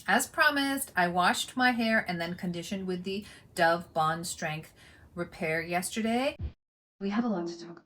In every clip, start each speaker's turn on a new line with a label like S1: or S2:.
S1: As promised, I washed my hair and then conditioned with the Dove Bond Strength Repair yesterday. We have a lot to talk about.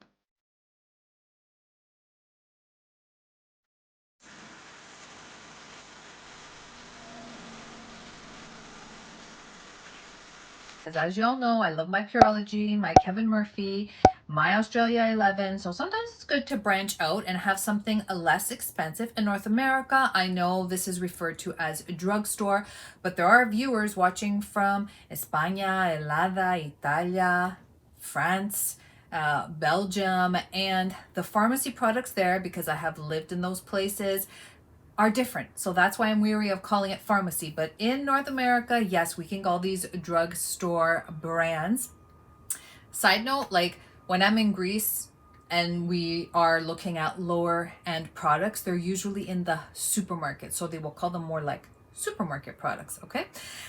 S1: Because as you all know, I love my Pureology, my Kevin Murphy, my Australia 11. So sometimes it's good to branch out and have something less expensive. In North America, I know this is referred to as a drugstore, but there are viewers watching from España, Helada, Italia, France, Belgium, and the pharmacy products there, because I have lived in those places, are different. So that's why I'm weary of calling it pharmacy. But in North America, yes, we can call these drugstore brands. Side note, like when I'm in Greece and we are looking at lower end products, they're usually in the supermarket. So they will call them more like supermarket products. Okay.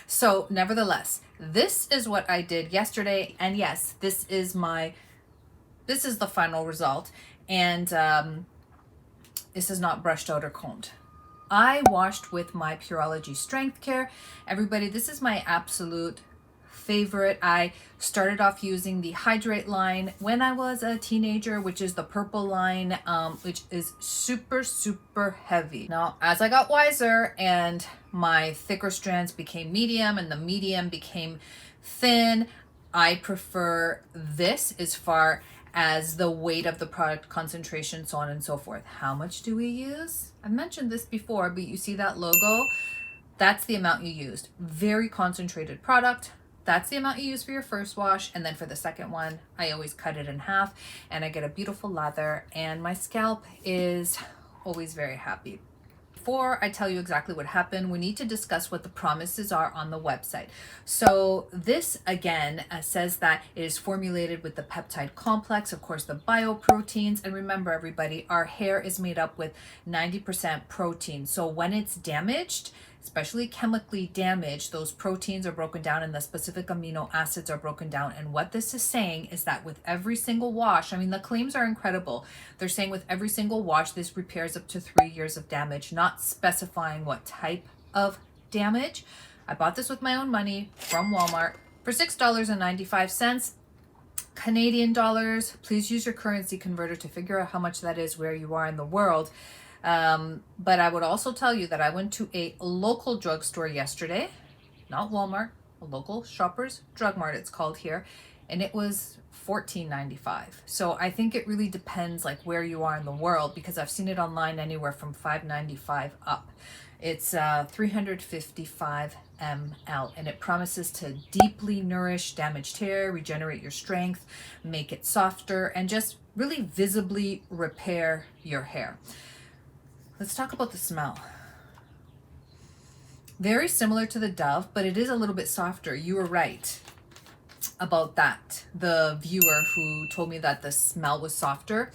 S1: So nevertheless, this is what I did yesterday. And yes, this is the final result. And this is not brushed out or combed. I washed with my Pureology Strength Care. Everybody, this is my absolute favorite. I started off using the Hydrate line when I was a teenager, which is the purple line, which is super, super heavy. Now, as I got wiser and my thicker strands became medium and the medium became thin, I prefer this as far as the weight of the product, concentration, so on and so forth. How much do we use? I've mentioned this before, but you see that logo? That's the amount you used. Very concentrated product. That's the amount you use for your first wash. And then for the second one, I always cut it in half and I get a beautiful lather and my scalp is always very happy. Before I tell you exactly what happened, we need to discuss what the promises are on the website. So this again says that it is formulated with the peptide complex, of course, the bioproteins. And remember everybody, our hair is made up with 90% protein. So when it's damaged, especially chemically damaged, those proteins are broken down and the specific amino acids are broken down. And what this is saying is that with every single wash, I mean, the claims are incredible. They're saying with every single wash, this repairs up to 3 years of damage, not specifying what type of damage. I bought this with my own money from Walmart for $6.95. Canadian dollars. Please use your currency converter to figure out how much that is where you are in the world. But I would also tell you that I went to a local drugstore yesterday, not Walmart, a local Shoppers Drug Mart it's called here, and it was $14.95. So I think it really depends like where you are in the world, because I've seen it online anywhere from $5.95 up. It's 355 ml and it promises to deeply nourish damaged hair, regenerate your strength, make it softer, and just really visibly repair your hair. Let's talk about the smell. Very similar to the Dove, but it is a little bit softer. You were right about that. The viewer who told me that the smell was softer.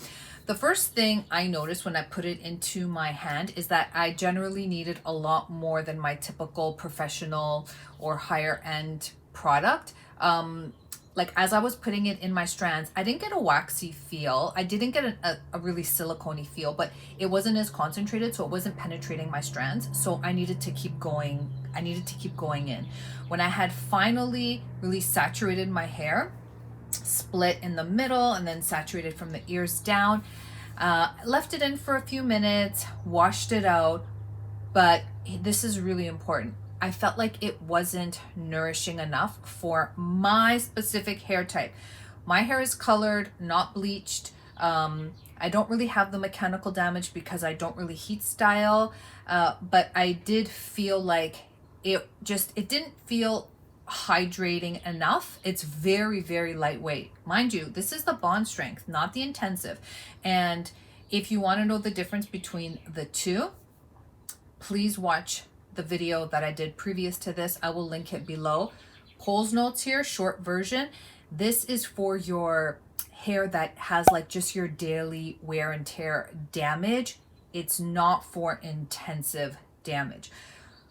S1: The first thing I noticed when I put it into my hand is that I generally needed a lot more than my typical professional or higher end product. Like as I was putting it in my strands, I didn't get a waxy feel. I didn't get a really silicone-y feel, but it wasn't as concentrated, so it wasn't penetrating my strands. So I needed to keep going. I needed to keep going in. When I had finally really saturated my hair, split in the middle and then saturated from the ears down, left it in for a few minutes, washed it out. But this is really important. I felt like it wasn't nourishing enough for my specific hair type. My hair is colored, not bleached. I don't really have the mechanical damage because I don't really heat style, but I did feel like it didn't feel hydrating enough. It's very, very lightweight. Mind you, this is the bond strength, not the intensive. And if you want to know the difference between the two, please watch the video that I did previous to this. I will link it below. Cole's notes here, short version. This is for your hair that has like just your daily wear and tear damage. It's not for intensive damage.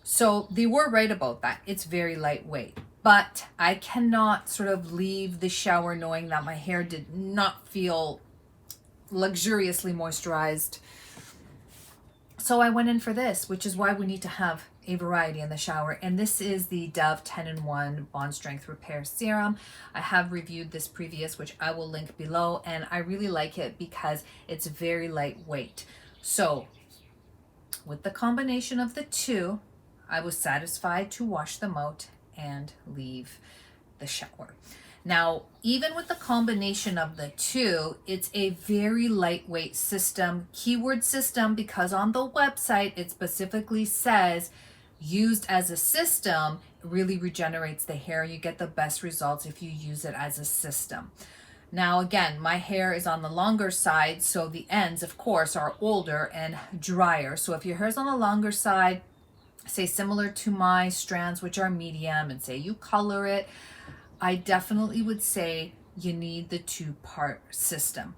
S1: So they were right about that. It's very lightweight, but I cannot sort of leave the shower knowing that my hair did not feel luxuriously moisturized. So I went in for this, which is why we need to have a variety in the shower. And this is the Dove 10-in-1 Bond Strength Repair Serum. I have reviewed this previous, which I will link below, and I really like it because it's very lightweight. So with the combination of the two, I was satisfied to wash them out and leave the shower. Now, even with the combination of the two, it's a very lightweight system, keyword system, because on the website it specifically says used as a system really regenerates the hair. You get the best results if you use it as a system. Now, again, my hair is on the longer side, so the ends, of course, are older and drier. So if your hair's on the longer side, say similar to my strands, which are medium, and say you color it, I definitely would say you need the two-part system.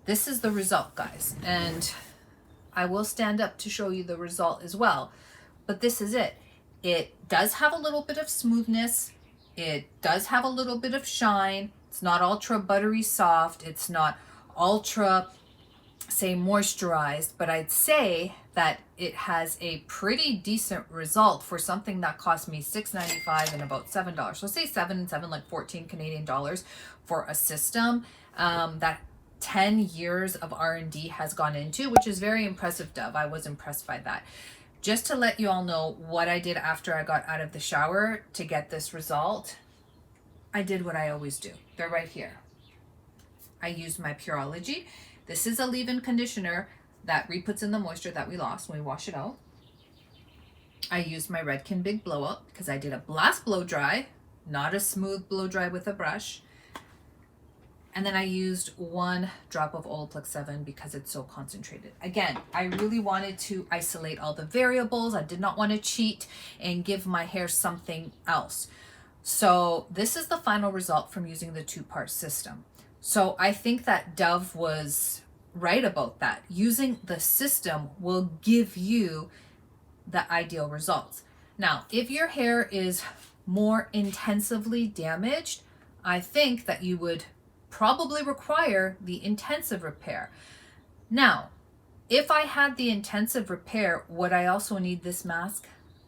S1: This is the result, guys, and I will stand up to show you the result as well. But this is it. It does have a little bit of smoothness. It does have a little bit of shine. It's not ultra buttery soft. It's not ultra, say, moisturized, but I'd say that it has a pretty decent result for something that cost me $6.95 and about $7. So say 7 and 7, like 14 Canadian dollars for a system that 10 years of R&D has gone into, which is very impressive, Dove. I was impressed by that. Just to let you all know what I did after I got out of the shower to get this result, I did what I always do. They're right here. I used my Pureology. This is a leave-in conditioner that re-puts in the moisture that we lost when we wash it out. I used my Redken Big Blowout because I did a blast blow dry, not a smooth blow dry with a brush. And then I used 1 drop of Olaplex 7 because it's so concentrated. Again, I really wanted to isolate all the variables. I did not want to cheat and give my hair something else. So this is the final result from using the two-part system. So I think that Dove was right about that. Using the system will give you the ideal results. Now, if your hair is more intensively damaged, I think that you would probably require the intensive repair. Now, if I had the intensive repair, would I also need this mask?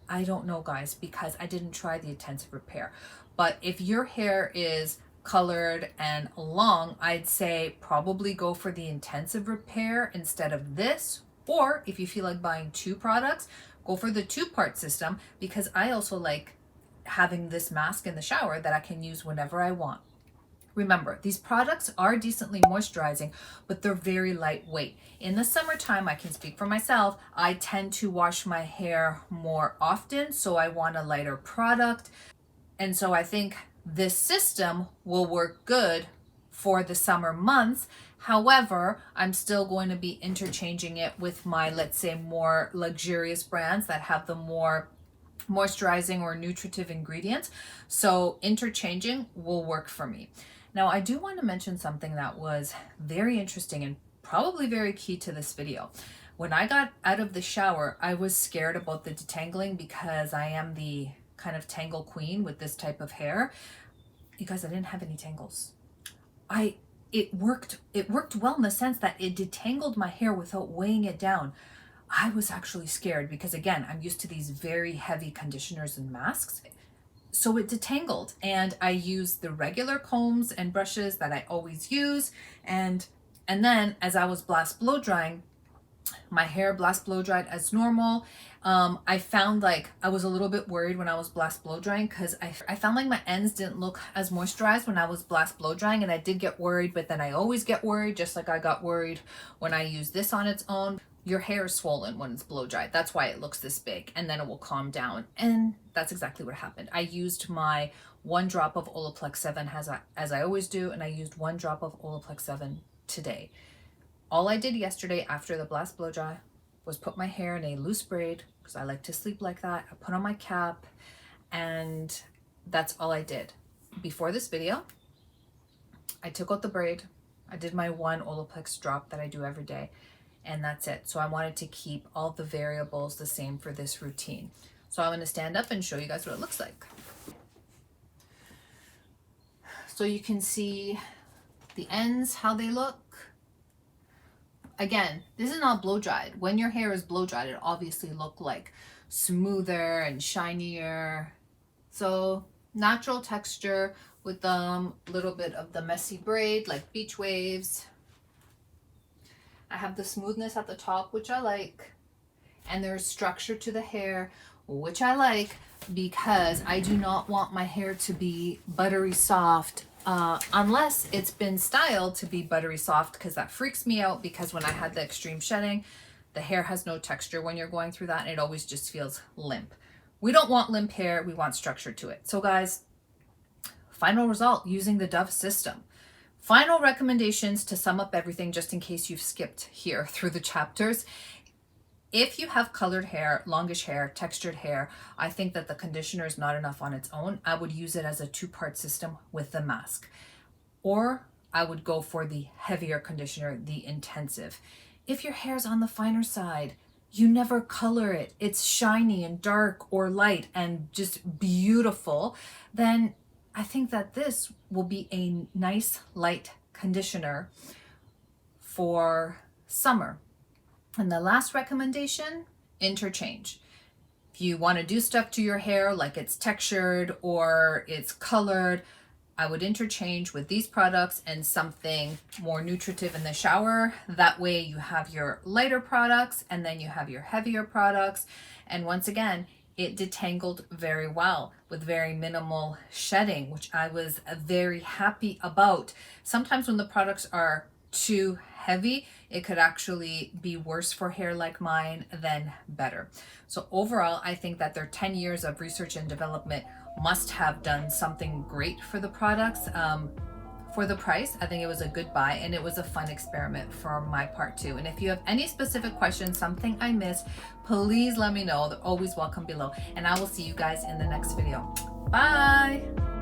S1: I don't know, guys, because I didn't try the intensive repair. But if your hair is colored and long, I'd say probably go for the intensive repair instead of this. Or if you feel like buying 2 products, go for the two-part system, because I also like having this mask in the shower that I can use whenever I want. Remember, these products are decently moisturizing, but they're very lightweight. In the summertime, I can speak for myself, I tend to wash my hair more often, so I want a lighter product. And so I think this system will work good for the summer months. However, I'm still going to be interchanging it with my, let's say, more luxurious brands that have the more moisturizing or nutritive ingredients. So interchanging will work for me. Now, I do want to mention something that was very interesting and probably very key to this video. When I got out of the shower, I was scared about the detangling because I am the kind of tangle queen with this type of hair. You guys, I didn't have any tangles. It worked well in the sense that it detangled my hair without weighing it down. I was actually scared because, again, I'm used to these very heavy conditioners and masks. So it detangled, and I used the regular combs and brushes that I always use. And then as I was blast blow drying, my hair blast blow dried as normal. I found like I was a little bit worried when I was blast blow drying because I found like my ends didn't look as moisturized when I was blast blow drying, and I did get worried, but then I always get worried, just like I got worried when I use this on its own. Your hair is swollen when it's blow dried. That's why it looks this big, and then it will calm down. And that's exactly what happened. I used my 1 drop of Olaplex 7 as I always do, and I used 1 drop of Olaplex 7 today. All I did yesterday after the blast blow dry was put my hair in a loose braid because I like to sleep like that. I put on my cap, and that's all I did. Before this video, I took out the braid. I did my 1 Olaplex drop that I do every day, and that's it. So I wanted to keep all the variables the same for this routine. So I'm going to stand up and show you guys what it looks like. So you can see the ends, how they look. Again, this is not blow dried. When your hair is blow dried, it obviously look like smoother and shinier. So natural texture with a little bit of the messy braid like beach waves. I have the smoothness at the top, which I like. And there's structure to the hair, which I like, because I do not want my hair to be buttery soft unless it's been styled to be buttery soft, because that freaks me out, because when I had the extreme shedding, the hair has no texture when you're going through that, and it always just feels limp. We don't want limp hair, we want structure to it. So guys, final result using the Dove system. Final recommendations to sum up everything, just in case you've skipped here through the chapters. If you have colored hair, longish hair, textured hair, I think that the conditioner is not enough on its own. I would use it as a 2-part system with the mask. Or I would go for the heavier conditioner, the intensive. If your hair's on the finer side, you never color it, it's shiny and dark or light and just beautiful, then I think that this will be a nice light conditioner for summer. And the last recommendation, interchange. If you want to do stuff to your hair, like it's textured or it's colored, I would interchange with these products and something more nutritive in the shower. That way you have your lighter products and then you have your heavier products. And once again, it detangled very well with very minimal shedding, which I was very happy about. Sometimes when the products are too heavy, it could actually be worse for hair like mine than better. So overall, I think that their 10 years of research and development must have done something great for the products. For the price, I think it was a good buy, and it was a fun experiment for my part too. And if you have any specific questions, something I missed, please let me know. They're always welcome below. And I will see you guys in the next video. Bye.